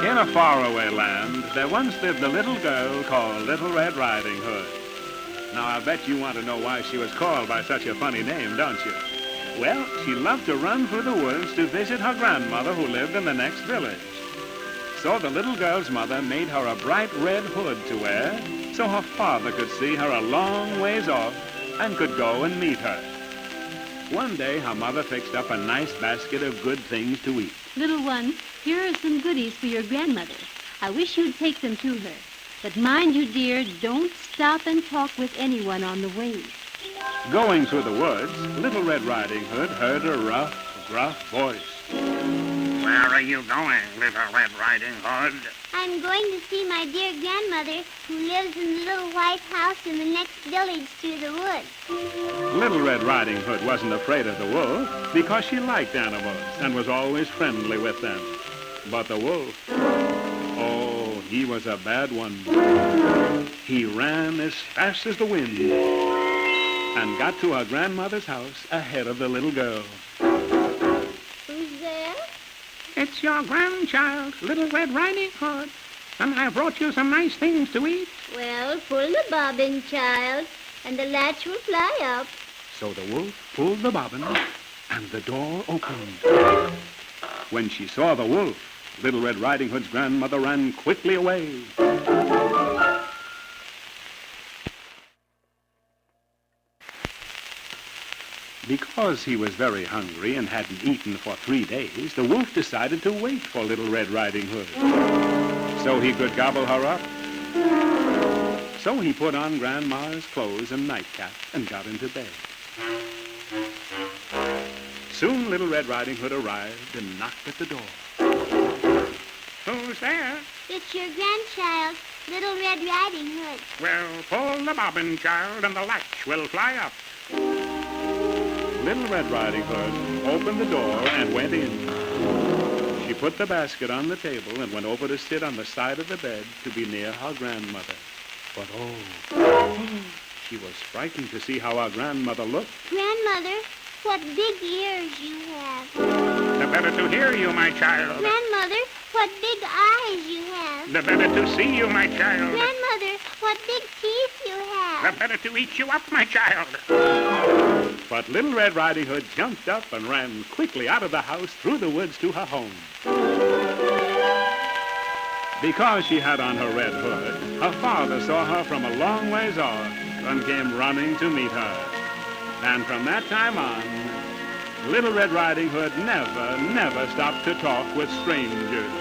In a faraway land, there once lived a little girl called Little Red Riding Hood. Now, I bet you want to know why she was called by such a funny name, don't you? Well, she loved to run through the woods to visit her grandmother who lived in the next village. So the little girl's mother made her a bright red hood to wear so her father could see her a long ways off and could go and meet her. One day, her mother fixed up a nice basket of good things to eat. Little one, here are some goodies for your grandmother. I wish you'd take them to her. But mind you, dear, don't stop and talk with anyone on the way. Going through the woods, Little Red Riding Hood heard a rough, gruff voice. Where are you going, Little Red Riding Hood? I'm going to see my dear grandmother who lives in the little white house in the next village through the woods. Little Red Riding Hood wasn't afraid of the wolf because she liked animals and was always friendly with them. But the wolf, oh, he was a bad one. He ran as fast as the wind and got to her grandmother's house ahead of the little girl. Who's there? It's your grandchild, Little Red Riding Hood. And I brought you some nice things to eat. Well, pull the bobbin, child, and the latch will fly up. So the wolf pulled the bobbin and the door opened. When she saw the wolf, Little Red Riding Hood's grandmother ran quickly away. Because he was very hungry and hadn't eaten for 3 days, the wolf decided to wait for Little Red Riding Hood so he could gobble her up. So he put on Grandma's clothes and nightcap and got into bed. Soon Little Red Riding Hood arrived and knocked at the door. Who's there? It's your grandchild, Little Red Riding Hood. Well, pull the bobbin, child, and the latch will fly up. Little Red Riding Hood opened the door and went in. She put the basket on the table and went over to sit on the side of the bed to be near her grandmother. But she was frightened to see how her grandmother looked. Grandmother, what big ears you have. The better to hear you, my child. Grandmother, what big eyes you have. The better to see you, my child. Grandmother, what big teeth you have. The better to eat you up, my child. But Little Red Riding Hood jumped up and ran quickly out of the house through the woods to her home. Because she had on her red hood, her father saw her from a long ways off and came running to meet her. And from that time on, Little Red Riding Hood never stopped to talk with strangers.